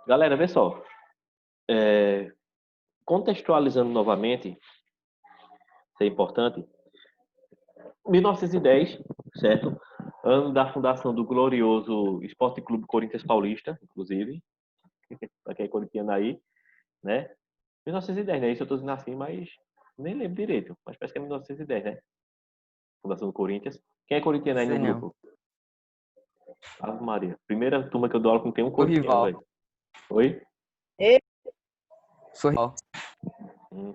Galera, vê só. Contextualizando novamente, isso é importante. 1910, certo? Ano da fundação do glorioso Esporte Clube Corinthians Paulista, inclusive, para quem é corintiano aí, né? 1910, né? Isso eu tô dizendo assim, mas nem lembro direito. Mas parece que é 1910, né? Fundação do Corinthians. Quem é corintiano aí no Sei não. grupo? Ave Maria. Primeira turma que eu dou aula com tem um Sou corintiano, rival. velho. Oi? Sou rival. Hum.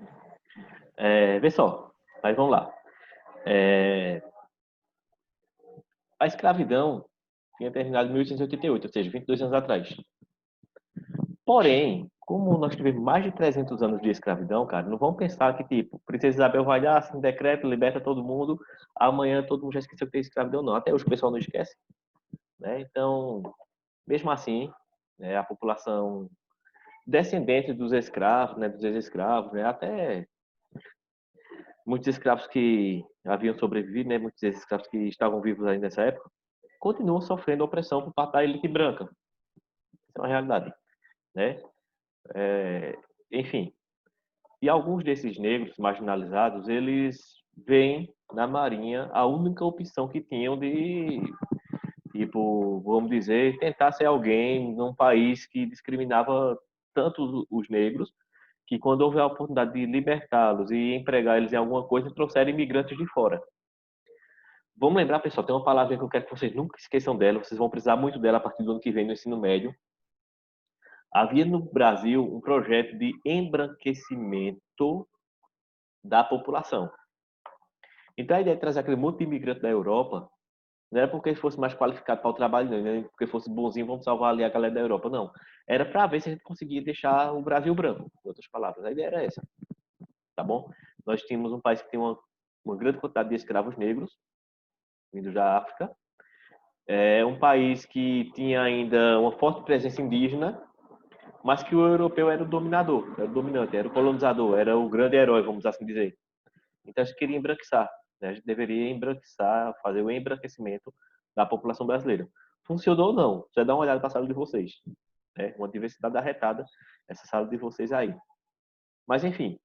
Vê só. Mas vamos lá. É, a escravidão tinha terminado em 1888, ou seja, 22 anos atrás. Porém, como nós tivemos mais de 300 anos de escravidão, cara, não vamos pensar que, tipo, Princesa Isabel vai lá, assim, decreto, liberta todo mundo, amanhã todo mundo já esqueceu que tem escravidão, não. Até hoje o pessoal não esquece, né? Então, mesmo assim, né, a população descendente dos escravos, né, dos ex-escravos, né, até muitos escravos que haviam sobrevivido, né, muitos escravos que estavam vivos ainda nessa época, continuam sofrendo opressão por parte da elite branca. Isso é uma realidade, né? Enfim, e alguns desses negros marginalizados, eles veem na Marinha a única opção que tinham de, tipo, vamos dizer, tentar ser alguém num país que discriminava tanto os negros, que quando houve a oportunidade de libertá-los e empregar eles em alguma coisa, trouxeram imigrantes de fora. Vamos lembrar, pessoal, tem uma palavra que eu quero que vocês nunca esqueçam dela, vocês vão precisar muito dela a partir do ano que vem no ensino médio. Havia no Brasil um projeto de embranquecimento da população. Então a ideia de trazer aquele monte de imigrante da Europa não era porque fosse mais qualificado para o trabalho, não, nem porque fosse bonzinho, vamos salvar ali a galera da Europa, não. Era para ver se a gente conseguia deixar o Brasil branco, em outras palavras. A ideia era essa, tá bom? Nós tínhamos um país que tem uma grande quantidade de escravos negros, vindos da África. É um país que tinha ainda uma forte presença indígena, mas que o europeu era o dominador, era o dominante, era o colonizador, era o grande herói, vamos assim dizer. Então a gente queria embranqueçar, né? A gente deveria embranqueçar, fazer o embranquecimento da população brasileira. Funcionou ou não? Você dá uma olhada para a sala de vocês, né? Uma diversidade arretada, essa sala de vocês aí. Mas enfim,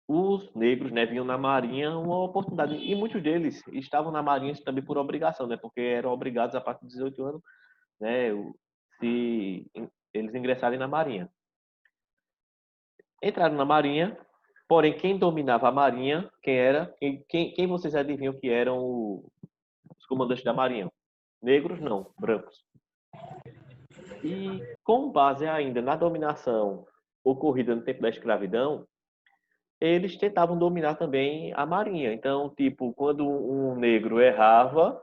os negros, né, vinham na Marinha uma oportunidade, e muitos deles estavam na Marinha também por obrigação, né? Porque eram obrigados a partir de 18 anos, né? Se eles ingressarem na Marinha. Entraram na Marinha, porém quem dominava a Marinha, quem era? Quem vocês adivinham que eram os comandantes da Marinha? Negros não, brancos. E com base ainda na dominação ocorrida no tempo da escravidão, eles tentavam dominar também a Marinha. Então, tipo, quando um negro errava,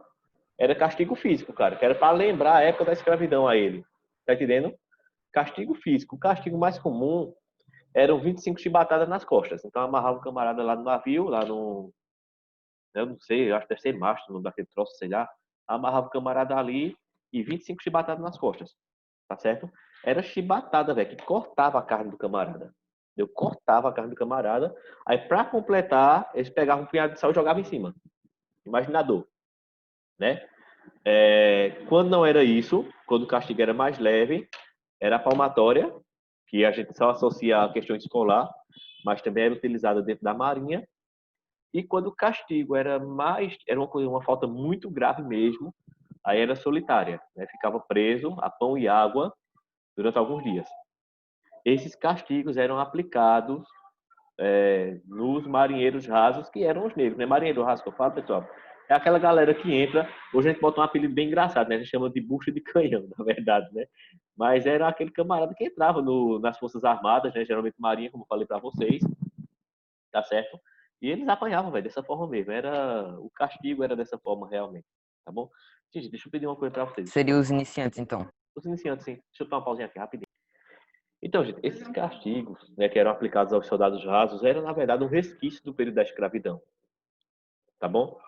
era castigo físico, cara, que era para lembrar a época da escravidão a ele. Tá entendendo? Castigo físico. O castigo mais comum eram 25 chibatadas nas costas. Então amarrava o camarada lá no navio, lá no. Eu não sei, eu acho que deve ser mastro, no daquele troço, sei lá. Amarrava o camarada ali e 25 chibatadas nas costas. Tá certo? Era chibatada, velho, que cortava a carne do camarada. Eu cortava a carne do camarada. Aí, pra completar, eles pegavam um punhado de sal e jogavam em cima. Imaginador, né? Quando não era isso, quando o castigo era mais leve, era a palmatória, que a gente só associa a questão escolar, mas também era utilizada dentro da marinha. E quando o castigo era uma falta muito grave mesmo, aí era solitária, né? Ficava preso a pão e água durante alguns dias. Esses castigos eram aplicados nos marinheiros rasos, que eram os negros, né? Marinheiro raso que eu falo, pessoal, é aquela galera que entra, hoje a gente bota um apelido bem engraçado, né? A gente chama de bucha de canhão, na verdade, né? Mas era aquele camarada que entrava nas Forças Armadas, né? Geralmente Marinha, como eu falei para vocês, tá certo? E eles apanhavam, velho, dessa forma mesmo. O castigo era dessa forma, realmente, tá bom? Gente, deixa eu pedir uma coisa para vocês. Seria os iniciantes, então. Os iniciantes, sim. Deixa eu dar uma pausinha aqui, rapidinho. Então, gente, esses castigos, né, que eram aplicados aos soldados rasos, eram, na verdade, um resquício do período da escravidão, tá bom?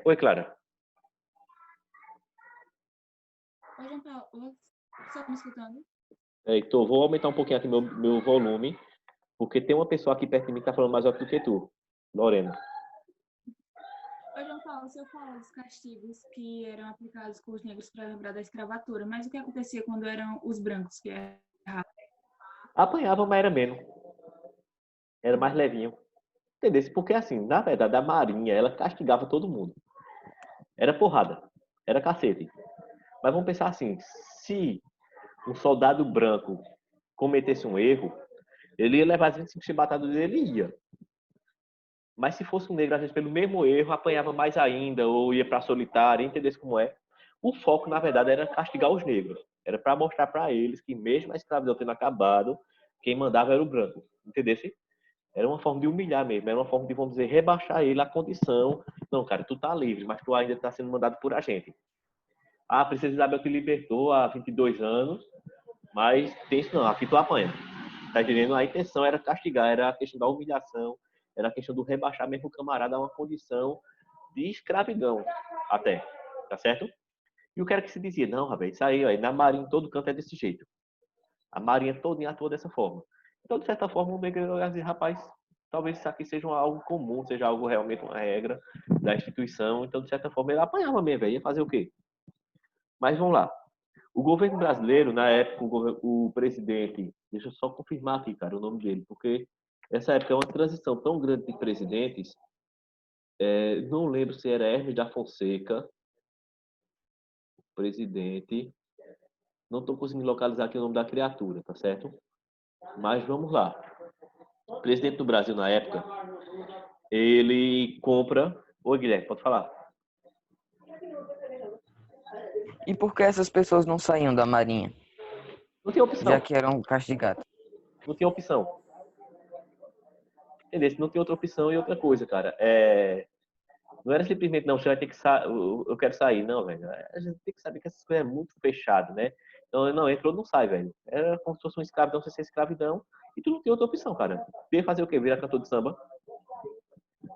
Oi, Clara. Oi, João Paulo. Você está me escutando? Heitor, vou aumentar um pouquinho aqui meu volume, porque tem uma pessoa aqui perto de mim que está falando mais alto do que tu, Lorena. Oi, João o senhor fala dos castigos que eram aplicados com os negros para lembrar da escravatura, mas o que acontecia quando eram os brancos que erravam? Apanhava, mas era menos. Era mais levinho. Entendeu? Porque assim, na verdade, a Marinha, ela castigava todo mundo. Era porrada. Era cacete. Mas vamos pensar assim, se um soldado branco cometesse um erro, ele ia levar as 25 chibatadas dele, ele ia. Mas se fosse um negro, às vezes, pelo mesmo erro, apanhava mais ainda, ou ia para solitária, entendesse como é? O foco, na verdade, era castigar os negros. Era para mostrar para eles que, mesmo a escravidão tendo acabado, quem mandava era o branco. Entendesse? Era uma forma de humilhar mesmo, era uma forma de, vamos dizer, rebaixar ele a condição. Não, cara, tu tá livre, mas tu ainda está sendo mandado por a gente. Ah, a Princesa Isabel te libertou há 22 anos, mas tem isso não, aqui tu apanha. Tá entendendo? A intenção era castigar, era a questão da humilhação, era a questão do rebaixar mesmo o camarada a uma condição de escravidão, até. Tá certo? E o que era que se dizia? Não, rapaz, isso aí, ó, na Marinha, em todo canto é desse jeito. A Marinha todinha atua dessa forma. Então, de certa forma, o negro ia dizer, rapaz, talvez isso aqui seja algo comum, seja algo realmente uma regra da instituição. Então, de certa forma, ele apanhava mesmo, ia fazer o quê? Mas vamos lá. O governo brasileiro, na época, o presidente, deixa eu só confirmar aqui, cara, o nome dele, porque essa época é uma transição tão grande de presidentes, não lembro se era Hermes da Fonseca, presidente, não estou conseguindo localizar aqui o nome da criatura, tá certo? Mas vamos lá. O presidente do Brasil, na época, ele compra... Oi, Guilherme, pode falar. E por que essas pessoas não saíam da Marinha, Não tinha opção. já que eram castigadas? Não tinha opção. Entendeu? Não tem outra opção e outra coisa, cara. Não era simplesmente, não, você vai ter que sair, eu quero sair. Não, velho. A gente tem que saber que essas coisas é muito fechado, né? Então, não, entrou, não sai, velho. Era como se fosse uma escravidão, sem ser escravidão. E tu não tem outra opção, cara. Tu ia fazer o quê? Virar cantor de samba?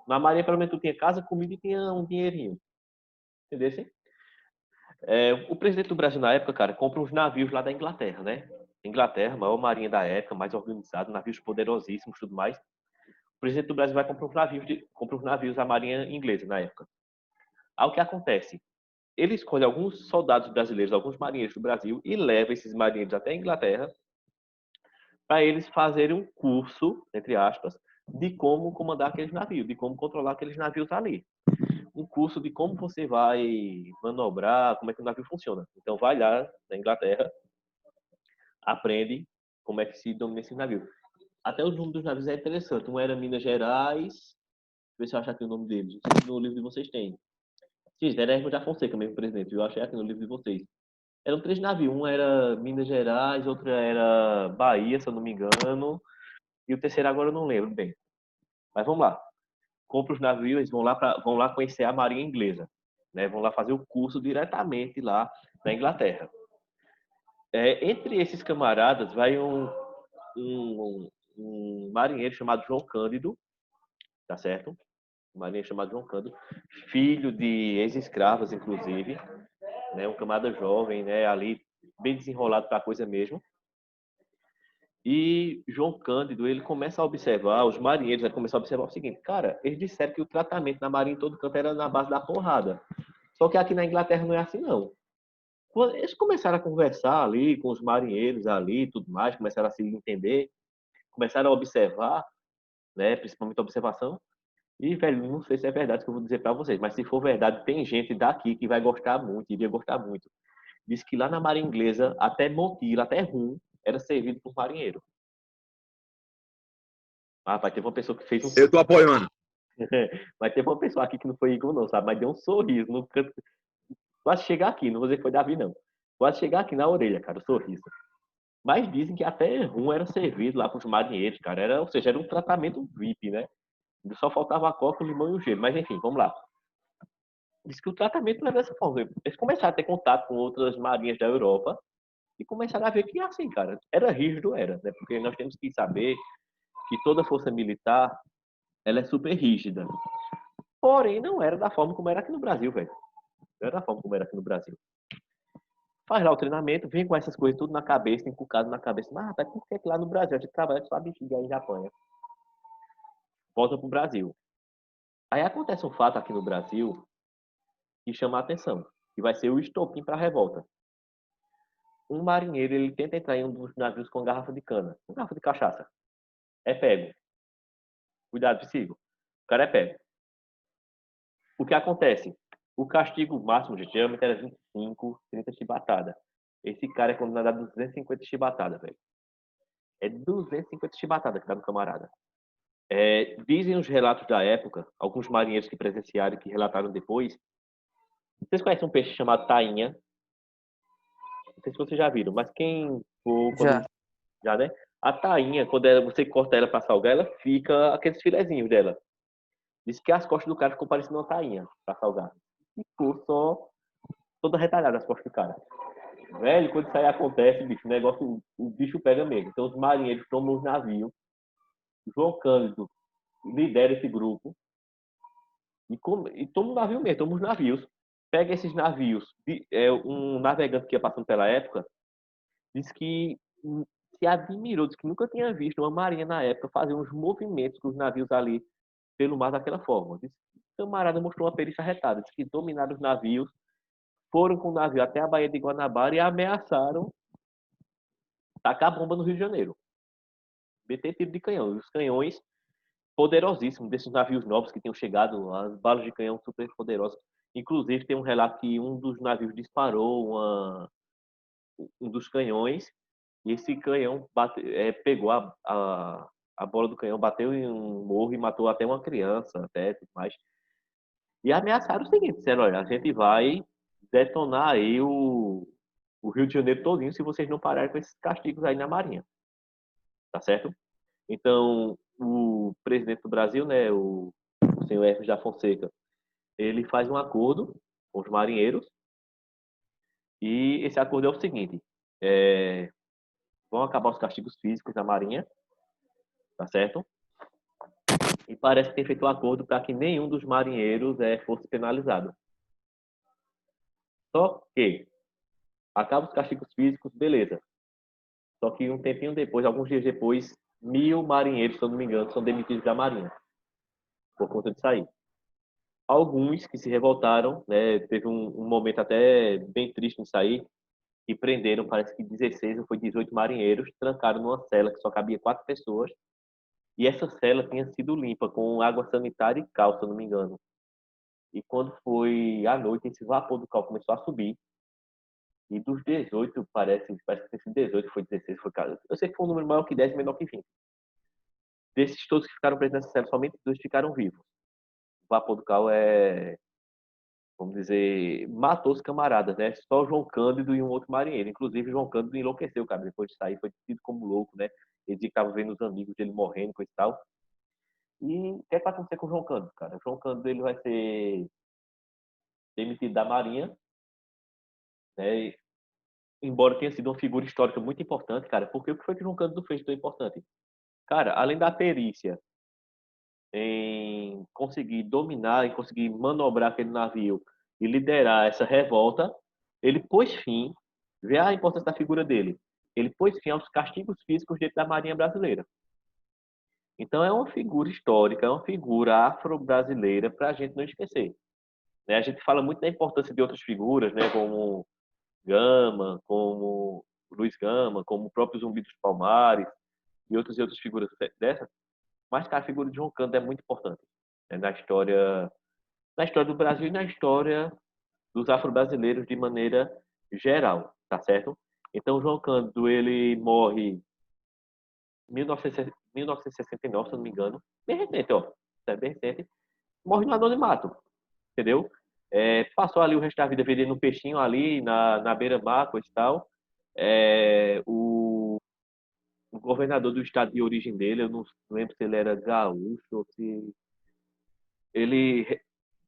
Na Marinha, pelo menos, tu tinha casa, comida e tinha um dinheirinho. Entendeu? Assim? O presidente do Brasil, na época, cara, compra uns navios lá da Inglaterra, né? Inglaterra, maior marinha da época, mais organizado, navios poderosíssimos, tudo mais. O presidente do Brasil vai comprar compra uns navios da marinha inglesa, na época. Aí o que acontece? Ele escolhe alguns soldados brasileiros, alguns marinheiros do Brasil, e leva esses marinheiros até a Inglaterra para eles fazerem um curso, entre aspas, de como comandar aqueles navios, de como controlar aqueles navios ali. Um curso de como você vai manobrar, como é que o navio funciona. Então, vai lá na Inglaterra, aprende como é que se domina esse navio. Até o nome dos navios é interessante. Um era Minas Gerais, ver se eu achar aqui o nome deles. Não sei se no livro de vocês tem. Sim, era Hermes da Fonseca mesmo, presidente. Eu achei aqui no livro de vocês. Eram 3 navios. Um era Minas Gerais, outro era Bahia, se eu não me engano. E o terceiro agora eu não lembro bem. Mas vamos lá. Compra os navios, eles vão lá conhecer a marinha inglesa. Né? Vão lá fazer o curso diretamente lá na Inglaterra. Entre esses camaradas vai um marinheiro chamado João Cândido, tá certo? Um marinheiro chamado João Cândido, filho de ex-escravos, inclusive, né? Um camarada jovem, né? Ali bem desenrolado para a coisa mesmo. E João Cândido, ele começa a observar, os marinheiros começam a observar o seguinte, cara, eles disseram que o tratamento na marinha em todo canto era na base da porrada. Só que aqui na Inglaterra não é assim, não. Quando eles começaram a conversar ali com os marinheiros ali e tudo mais, começaram a se entender, começaram a observar, né, principalmente a observação. E, velho, não sei se é verdade o que eu vou dizer para vocês, mas se for verdade, tem gente daqui que vai gostar muito, iria gostar muito. Diz que lá na Marinha Inglesa, até Montila, até rum, era servido por marinheiro. Ah, vai ter uma pessoa que fez um... Eu tô apoiando. Mas teve uma pessoa aqui que não foi Igor, não, sabe? Mas deu um sorriso no canto. Quase chegar aqui, não vou dizer que foi Davi, não. Quase chegar aqui na orelha, cara, o sorriso. Mas dizem que até rum era servido lá para os marinheiros, cara. Ou seja, era um tratamento VIP, né? Só faltava a coca, o limão e o gelo. Mas enfim, vamos lá. Diz que o tratamento não era dessa forma. Eles começaram a ter contato com outras marinhas da Europa e começaram a ver que, assim, cara, era rígido, era, né? Porque nós temos que saber que toda força militar, ela é super rígida. Porém, não era da forma como era aqui no Brasil, velho. Não era da forma como era aqui no Brasil. Faz lá o treinamento, vem com essas coisas tudo na cabeça, encucado na cabeça. Mas, rapaz, por que lá no Brasil a gente trabalha só a bexiga aí já apanha? Volta pro Brasil. Aí acontece um fato aqui no Brasil, que chama a atenção, que vai ser o estopim para a revolta. Um marinheiro, ele tenta entrar em um dos navios com garrafa de cana, com garrafa de cachaça. É pego. Cuidado, psico. O cara é pego. O que acontece? O castigo máximo, gente, geralmente era 25, 30 chibatadas. Esse cara é condenado a 250 chibatadas, velho. É 250 chibatadas que dá no camarada. Dizem os relatos da época, alguns marinheiros que presenciaram, que relataram depois. Vocês conhecem um peixe chamado tainha? Não sei se vocês já viram, mas quem for... Já. Já, né? A tainha, quando você corta ela para salgar, ela fica aqueles filezinhos dela. Diz que as costas do cara ficou parecendo uma tainha para salgar. Ficou só toda retalhada as costas do cara. Velho, quando isso aí acontece, bicho, o negócio, o bicho pega mesmo. Então os marinheiros tomam os navios. João Cândido lidera esse grupo e toma um navio mesmo, toma os navios. Pega esses navios. Um navegante que ia passando pela época disse que se admirou, disse que nunca tinha visto uma marinha na época fazer uns movimentos com os navios ali pelo mar daquela forma. Disse que o camarada mostrou uma perícia retada, disse que dominaram os navios, foram com o navio até a Baía de Guanabara e ameaçaram tacar bomba no Rio de Janeiro. Meter tiro de canhão. E os canhões poderosíssimos desses navios novos que tinham chegado, as balas de canhão super poderosas. Inclusive, tem um relato que um dos navios disparou um dos canhões e esse canhão pegou a bola do canhão, bateu em um morro e matou até uma criança, até tudo mais. E ameaçaram o seguinte, disseram, olha, a gente vai detonar aí o Rio de Janeiro todinho se vocês não pararem com esses castigos aí na Marinha. Tá certo? Então, o presidente do Brasil, né, o senhor Hermes da Fonseca, ele faz um acordo com os marinheiros e esse acordo é o seguinte, vão acabar os castigos físicos na Marinha, tá certo? E parece que tem feito um acordo para que nenhum dos marinheiros fosse penalizado. Só que acaba os castigos físicos, beleza. Só que um tempinho depois, alguns dias depois, 1.000 marinheiros, se eu não me engano, são demitidos da Marinha por conta disso aí. Alguns que se revoltaram, né, teve um momento até bem triste nisso aí, que prenderam, parece que 16 ou foi 18 marinheiros, trancaram numa cela que só cabia 4 pessoas, e essa cela tinha sido limpa com água sanitária e cal, se eu não me engano. E quando foi à noite, esse vapor do cal começou a subir, e dos 18, parece que tem sido 18, foi 16, foi 14. Eu sei que foi um número maior que 10, menor que 20. Desses todos que ficaram presos nessa cela, somente 2 ficaram vivos. O vapor do cal vamos dizer, matou os camaradas, né? Só o João Cândido e um outro marinheiro. Inclusive, o João Cândido enlouqueceu, cara. Depois de sair, foi tido como louco, né? Ele dizia que estava vendo os amigos dele morrendo, coisa e tal. E o que é que vai acontecer com o João Cândido, cara? O João Cândido, ele vai ser demitido da Marinha, né? Embora tenha sido uma figura histórica muito importante, cara. Porque o que foi que o João Cândido fez tão importante? Cara, além da perícia em conseguir dominar, em conseguir manobrar aquele navio e liderar essa revolta, ele pôs fim, vê a importância da figura dele, ele pôs fim aos castigos físicos dentro da Marinha Brasileira. Então é uma figura histórica, é uma figura afro-brasileira para a gente não esquecer. Né? A gente fala muito da importância de outras figuras, né? Como Gama, como Luiz Gama, como o próprio Zumbi dos Palmares e outras figuras dessas. Mas, cara, a figura de João Cândido é muito importante, né? Na história do Brasil e na história dos afro-brasileiros de maneira geral, tá certo? Então, João Cândido, ele morre em 1969, se eu não me engano. Bem recente, ó. É bem recente. Morre no anonimato, entendeu? Passou ali o resto da vida vendendo um peixinho ali na beira-mar, coisa e tal. O governador do estado de origem dele, eu não lembro se ele era gaúcho ou se ele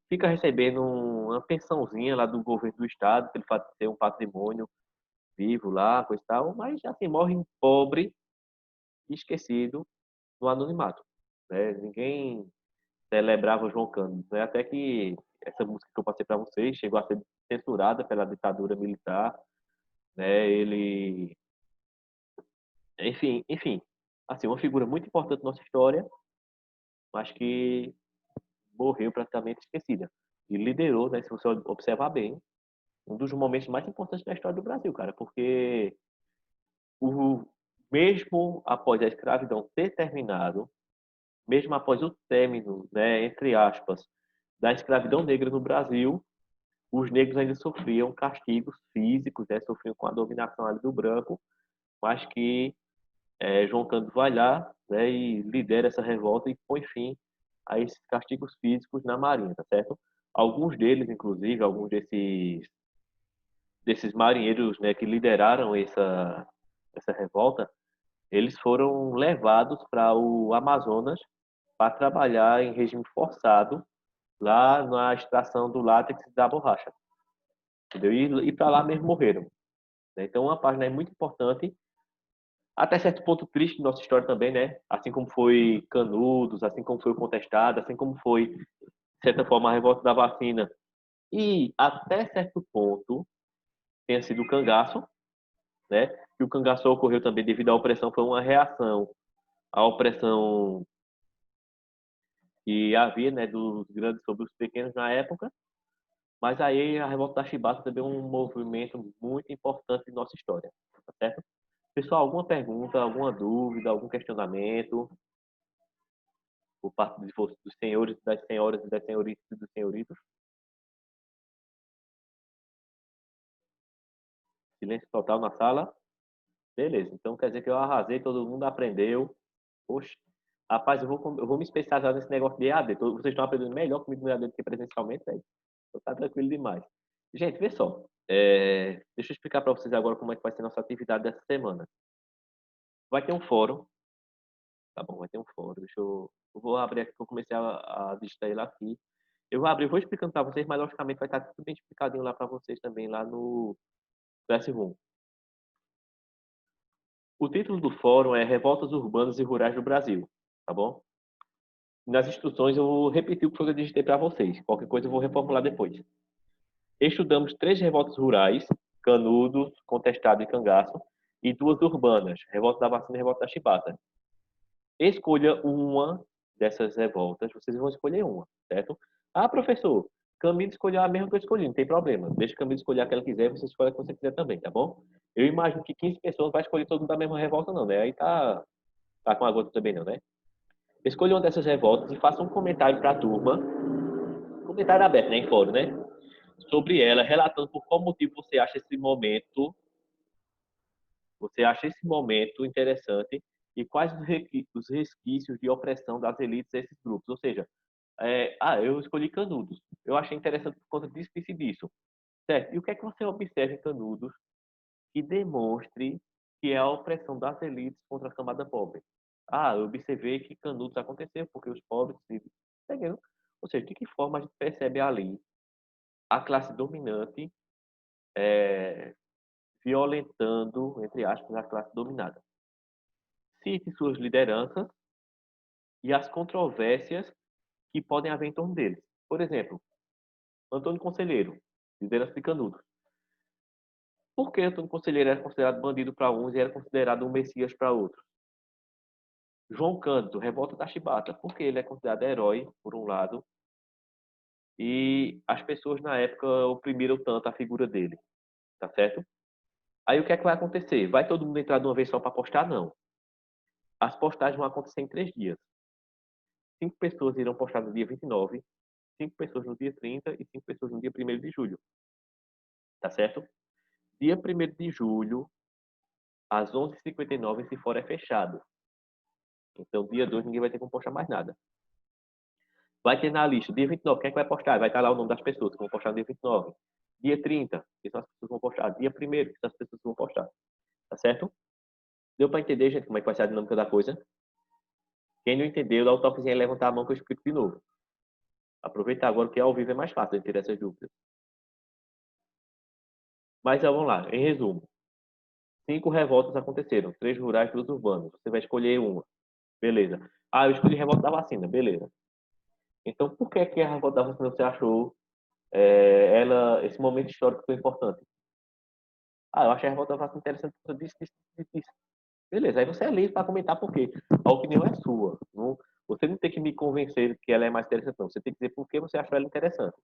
fica recebendo uma pensãozinha lá do governo do estado, que ele faz ter um patrimônio vivo lá, coisa e tal, mas assim, morre pobre e esquecido no anonimato. Né? Ninguém celebrava João Cândido. Né? Até que essa música que eu passei para vocês chegou a ser censurada pela ditadura militar. Né? Ele, enfim, assim, uma figura muito importante na nossa história, mas que morreu praticamente esquecida. e liderou, né, se você observar bem, um dos momentos mais importantes da história do Brasil, cara, porque o, mesmo após a escravidão ter terminado, mesmo após o término, né, entre aspas, da escravidão negra no Brasil, os negros ainda sofriam castigos físicos, né, sofriam com a dominação ali do branco, mas que João Cândido vai lá, né, e lidera essa revolta e põe fim a esses castigos físicos na Marinha, tá certo? Alguns deles, inclusive, alguns desses marinheiros, né, que lideraram essa revolta, eles foram levados para o Amazonas para trabalhar em regime forçado lá na extração do látex e da borracha, entendeu? E para lá mesmo morreram, né? Então, uma página é muito importante, até certo ponto triste nossa história também, né? Assim como foi Canudos, assim como foi o Contestado, assim como foi, de certa forma, a revolta da vacina. E até certo ponto tenha sido o cangaço, né? E o cangaço ocorreu também devido à opressão, foi uma reação à opressão que havia, né, dos grandes sobre os pequenos na época. Mas aí a revolta da Chibata também é um movimento muito importante de nossa história, tá certo? Pessoal, alguma pergunta, alguma dúvida, algum questionamento por parte dos senhores, das senhoras e das senhoritas e dos senhoritos? Silêncio total na sala? Beleza, então quer dizer que eu arrasei, todo mundo aprendeu. Oxe, rapaz, eu vou me especializar nesse negócio de EAD. Vocês estão aprendendo melhor comigo no EAD do que presencialmente, velho. Então tá tranquilo demais. Gente, vê só. Deixa eu explicar para vocês agora como é que vai ser nossa atividade dessa semana. Vai ter um fórum, tá bom? Vai ter um fórum. Eu vou abrir aqui, que eu comecei a digitar ele aqui. Eu vou abrir, vou explicando para vocês, mas logicamente vai estar tudo bem explicadinho lá para vocês também, lá no Classroom. O título do fórum é Revoltas Urbanas e Rurais do Brasil, tá bom? Nas instruções eu vou repetir o que eu digitei para vocês. Qualquer coisa eu vou reformular depois. Estudamos 3 revoltas rurais, Canudos, Contestado e Cangaço, e 2 urbanas, Revolta da Vacina e Revolta da Chibata. Escolha uma dessas revoltas, vocês vão escolher uma, certo? Ah, professor, Camila escolheu a mesma que eu escolhi, não tem problema. Deixa a Camila escolher a que ela quiser, você escolhe a que você quiser também, tá bom? Eu imagino que 15 pessoas vai escolher todo mundo da mesma revolta, não, né? Aí tá com a gota também, não, né? Escolha uma dessas revoltas e faça um comentário para a turma, comentário aberto, né, em fórum, né? Sobre ela, relatando por qual motivo você acha esse momento interessante e quais os resquícios de opressão das elites a esses grupos. Ou seja, eu escolhi Canudos. Eu achei interessante por conta disso, disso e disso. Certo? E o que é que você observa em Canudos que demonstre que é a opressão das elites contra a camada pobre? Ah, eu observei que Canudos aconteceu porque os pobres... Entendeu? Ou seja, de que forma a gente percebe ali a classe dominante violentando, entre aspas, a classe dominada. Cite suas lideranças e as controvérsias que podem haver em torno deles. Por exemplo, Antônio Conselheiro, liderança de Canudos. Por que Antônio Conselheiro era considerado bandido para uns e era considerado um messias para outros? João Cândido, revolta da Chibata. Por que ele é considerado herói, por um lado, e as pessoas na época oprimiram tanto a figura dele, tá certo? Aí o que é que vai acontecer? Vai todo mundo entrar de uma vez só para postar? Não. As postagens vão acontecer em 3 dias. 5 pessoas irão postar no dia 29, 5 pessoas no dia 30 e 5 pessoas no dia 1º de julho. Tá certo? Dia 1º de julho, às 11h59, esse fórum é fechado. Então, dia 2, ninguém vai ter como postar mais nada. Vai ter na lista, dia 29, quem é que vai postar? Vai estar lá o nome das pessoas que vão postar no dia 29. Dia 30, que são as pessoas que vão postar. Dia 1º, que são as pessoas que vão postar. Tá certo? Deu para entender, gente, como é que vai ser a dinâmica da coisa? Quem não entendeu, dá o toquezinho e levantar a mão que eu explico de novo. Aproveitar agora que ao vivo é mais fácil de ter essas dúvidas. Mas vamos lá, em resumo. 5 revoltas aconteceram, 3 rurais e 2 urbanas. Você vai escolher uma. Beleza. Ah, eu escolhi a revolta da vacina. Beleza. Então, por que que a revolta da vacina você achou esse momento histórico foi importante? Ah, eu achei a revolta da vacina interessante por causa disso, disso, disso, disso. Beleza. Aí você é livre para comentar por quê. A opinião é sua. Não, você não tem que me convencer que ela é mais interessante, não. Você tem que dizer por que você achou ela interessante.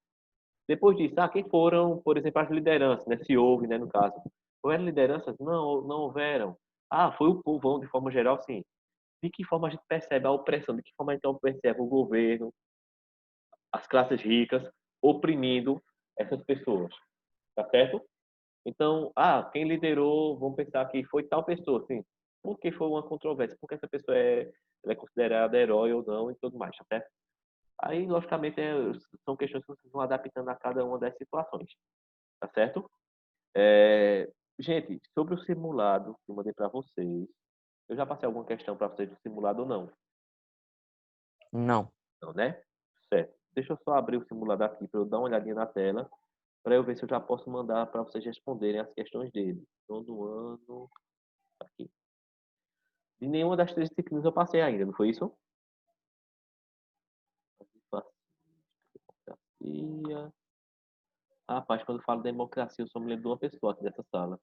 Depois disso, quem foram, por exemplo, as lideranças, né? Se houve, né, no caso. Houveram lideranças? Não, não houveram. Foi o povão, de forma geral, sim. De que forma a gente percebe a opressão? De que forma a gente percebe o governo, as classes ricas, oprimindo essas pessoas? Tá certo? Então, quem liderou, vamos pensar que foi tal pessoa, sim. Porque foi uma controvérsia, porque essa pessoa ela é considerada herói ou não e tudo mais, tá certo? Aí, logicamente, são questões que vocês vão adaptando a cada uma das situações, tá certo? Gente, sobre o simulado que eu mandei para vocês, eu já passei alguma questão para vocês do simulado ou não? Não. Não, né? Certo. Deixa eu só abrir o simulado aqui para eu dar uma olhadinha na tela, para eu ver se eu já posso mandar para vocês responderem as questões dele. Todo ano, aqui. De nenhuma das três disciplinas eu passei ainda, não foi isso? Democracia. Rapaz, quando eu falo democracia, eu só me lembro de uma pessoa aqui dessa sala.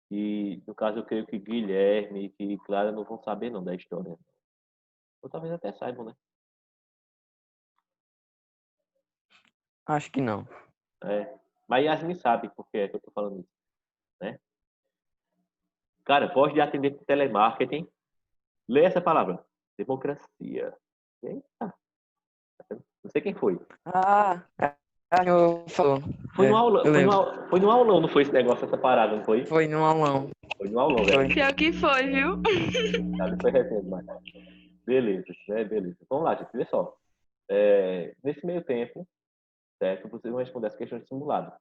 E, no caso, eu creio que Guilherme e Clara não vão saber não da história. Ou talvez até saibam, né? Acho que não. Mas Yasmin sabe por que é que eu tô falando isso, né? Cara, voz de atendente de telemarketing. Lê essa palavra. Democracia. Eita. Não sei quem foi. Eu falou. Foi no aulão, Eu lembro. foi no aulão, não foi esse negócio, essa parada, não foi? Foi no aulão. Foi no aulão, Foi. velho. Pior que foi, viu? Sabe, foi recente, mas... Beleza, né? Beleza. Vamos lá, gente. Vê só. Nesse meio tempo, certo? Vocês vão responder as questões de simulado.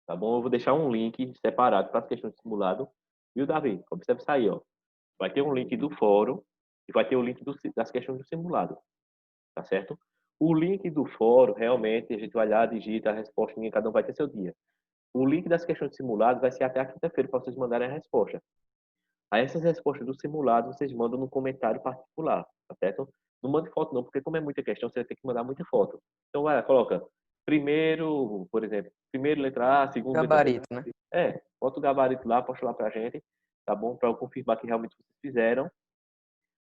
Tá bom? Eu vou deixar um link separado para as questões de simulado. Viu, Davi? Observe isso aí, ó. Vai ter um link do fórum e vai ter o link das questões do simulado. Tá certo? O link do fórum, realmente, a gente vai lá, digita a resposta, e cada um vai ter seu dia. O link das questões de simulado vai ser até a quinta-feira para vocês mandarem a resposta. Aí essas respostas do simulado vocês mandam no comentário particular, tá certo? Não mande foto não, porque como é muita questão, você vai ter que mandar muita foto. Então vai, coloca primeiro, por exemplo, primeiro letra A, segundo letra B. Gabarito, né? Bota o gabarito lá, posta lá pra gente, tá bom? Para eu confirmar que realmente vocês fizeram.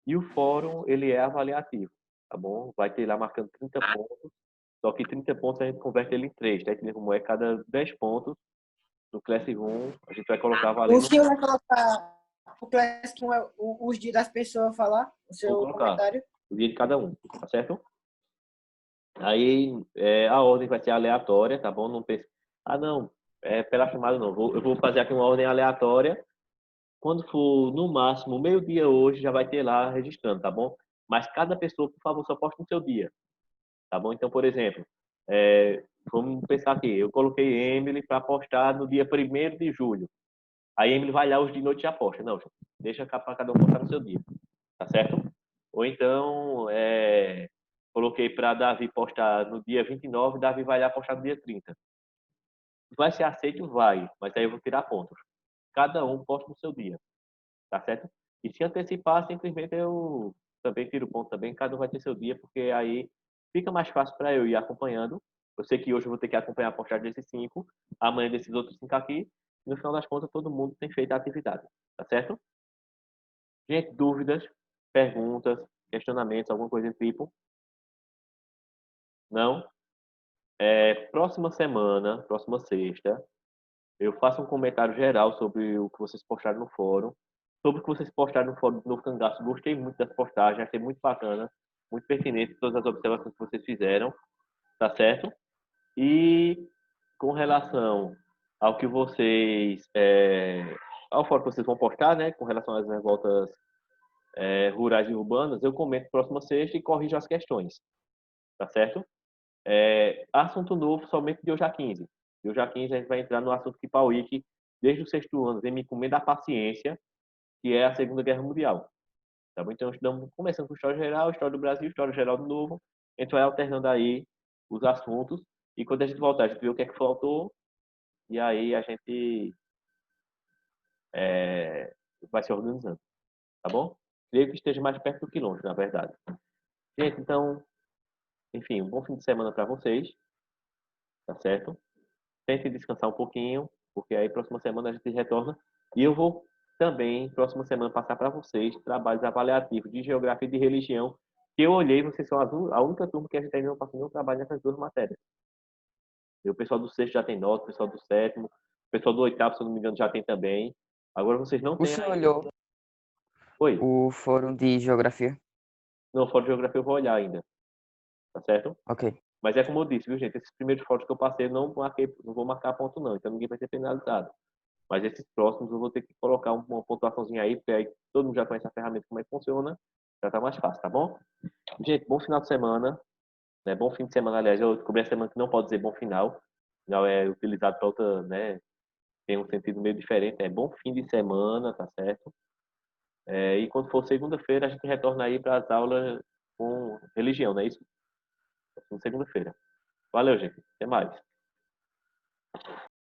E o fórum, ele é avaliativo, tá bom? Vai ter lá marcando 30 pontos, só que 30 pontos a gente converte ele em 3, tá? Como é cada 10 pontos no Classroom, a gente vai colocar O valendo... senhor vai colocar o Classic, os dias das pessoas falar, o Vou seu colocar comentário. o dia de cada um, tá certo? Aí a ordem vai ser aleatória, tá bom? Não pense, não, pela chamada não. Eu vou fazer aqui uma ordem aleatória. Quando for no máximo meio-dia hoje, já vai ter lá registrando, tá bom? Mas cada pessoa, por favor, só poste no seu dia, tá bom? Então, por exemplo, vamos pensar aqui, eu coloquei Emily para postar no dia 1º de julho. Aí Emily vai lá os de noite e já posta. Não, deixa para cada um postar no seu dia, tá certo? Ou então, coloquei para Davi postar no dia 29, Davi vai lá postar no dia 30. Vai ser aceito? Vai, mas aí eu vou tirar pontos. Cada um posta no seu dia, tá certo? E se antecipar, simplesmente eu também tiro ponto também, cada um vai ter seu dia, porque aí fica mais fácil para eu ir acompanhando. Eu sei que hoje eu vou ter que acompanhar a postagem desses 5, amanhã desses outros 5 aqui, e no final das contas todo mundo tem feito a atividade, tá certo? Gente, dúvidas, perguntas, questionamentos, alguma coisa do tipo? Não? Próxima semana, próxima sexta, eu faço um comentário geral sobre o que vocês postaram no fórum. Sobre o que vocês postaram no fórum do Novo Cangaço, gostei muito das postagens, achei muito bacana, muito pertinente todas as observações que vocês fizeram, tá certo? E com relação ao que vocês, ao fórum que vocês vão postar, né, com relação às revoltas rurais e urbanas, eu comento próxima sexta e corrijo as questões, tá certo? Assunto novo somente de hoje a 15. De hoje a 15 a gente vai entrar no assunto que Pauíque, desde o 6º ano, vem me comendo a paciência, que é a Segunda Guerra Mundial. Tá bom? Então, estamos começando com História Geral, História do Brasil, História Geral do Novo. A gente vai alternando aí os assuntos. E quando a gente voltar, a gente vê o que é que faltou. E aí a gente vai se organizando. Tá bom? Creio que esteja mais perto do que longe, na verdade. Gente, então, enfim, um bom fim de semana para vocês. Tá certo? Tente descansar um pouquinho, porque aí próxima semana a gente retorna. E eu vou também, próxima semana, passar para vocês trabalhos avaliativos de geografia e de religião Que eu olhei, vocês são a única turma que a gente ainda não passou nenhum trabalho nessas duas matérias. E o pessoal do sexto já tem nota, o pessoal do sétimo, o pessoal do oitavo, se eu não me engano, já tem também. Agora vocês não O têm senhor ainda. olhou Oi? o fórum de geografia? Não, fora de geografia eu vou olhar ainda. Tá certo? Ok. Mas é como eu disse, viu, gente? Esses primeiros fóruns que eu passei, eu não vou marcar ponto, não. Então ninguém vai ser penalizado. Mas esses próximos eu vou ter que colocar uma pontuaçãozinha aí, porque aí todo mundo já conhece a ferramenta, como é que funciona. Já tá mais fácil, tá bom? Gente, bom final de semana. Né? Bom fim de semana, aliás, eu descobri essa semana que não pode dizer bom final. Final é utilizado para outra, né? Tem um sentido meio diferente. É bom fim de semana, tá certo? E quando for segunda-feira, a gente retorna aí para as aulas com religião, não é isso? Segunda-feira. Valeu, gente. Até mais.